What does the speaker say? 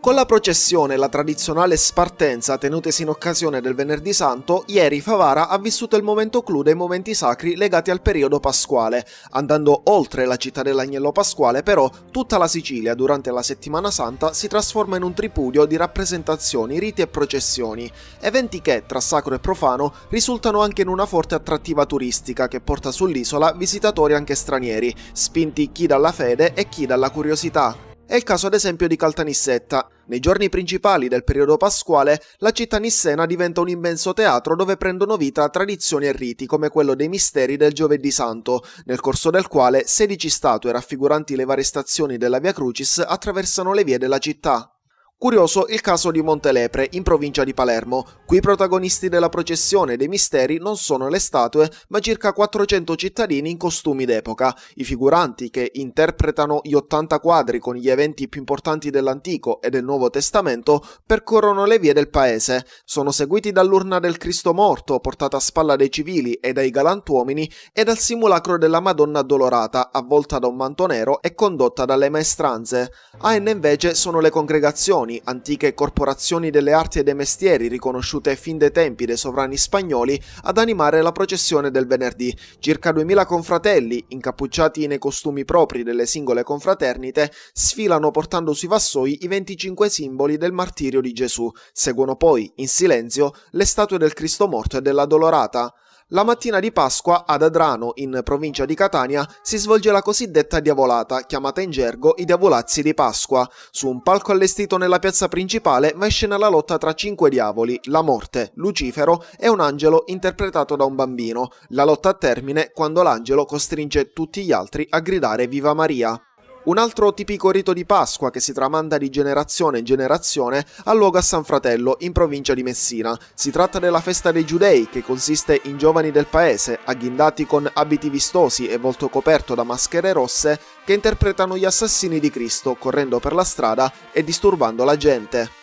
Con la processione e la tradizionale spartenza tenutesi in occasione del Venerdì Santo, ieri Favara ha vissuto il momento clou dei momenti sacri legati al periodo pasquale. Andando oltre la città dell'Agnello Pasquale, però, tutta la Sicilia durante la Settimana Santa si trasforma in un tripudio di rappresentazioni, riti e processioni. Eventi che, tra sacro e profano, risultano anche in una forte attrattiva turistica che porta sull'isola visitatori anche stranieri, spinti chi dalla fede e chi dalla curiosità. È il caso ad esempio di Caltanissetta. Nei giorni principali del periodo pasquale, la città nissena diventa un immenso teatro dove prendono vita tradizioni e riti come quello dei misteri del Giovedì Santo, nel corso del quale 16 statue raffiguranti le varie stazioni della Via Crucis attraversano le vie della città. Curioso il caso di Montelepre, in provincia di Palermo. Qui i protagonisti della processione dei misteri non sono le statue, ma circa 400 cittadini in costumi d'epoca. I figuranti, che interpretano gli 80 quadri con gli eventi più importanti dell'Antico e del Nuovo Testamento, percorrono le vie del paese. Sono seguiti dall'urna del Cristo morto, portata a spalla dai civili e dai galantuomini, e dal simulacro della Madonna Addolorata, avvolta da un manto nero e condotta dalle maestranze. A N invece sono le congregazioni, antiche corporazioni delle arti e dei mestieri riconosciute fin dai tempi dei sovrani spagnoli, ad animare la processione del venerdì. Circa 2000 confratelli, incappucciati nei costumi propri delle singole confraternite, sfilano portando sui vassoi i 25 simboli del martirio di Gesù. Seguono poi, in silenzio, le statue del Cristo morto e della Dolorata. La mattina di Pasqua, ad Adrano, in provincia di Catania, si svolge la cosiddetta diavolata, chiamata in gergo i diavolazzi di Pasqua. Su un palco allestito nella piazza principale va in scena la lotta tra 5 diavoli, la morte, Lucifero e un angelo interpretato da un bambino. La lotta a termine quando l'angelo costringe tutti gli altri a gridare Viva Maria. Un altro tipico rito di Pasqua che si tramanda di generazione in generazione ha luogo a San Fratello, in provincia di Messina. Si tratta della festa dei Giudei, che consiste in giovani del paese, agghindati con abiti vistosi e volto coperto da maschere rosse, che interpretano gli assassini di Cristo, correndo per la strada e disturbando la gente.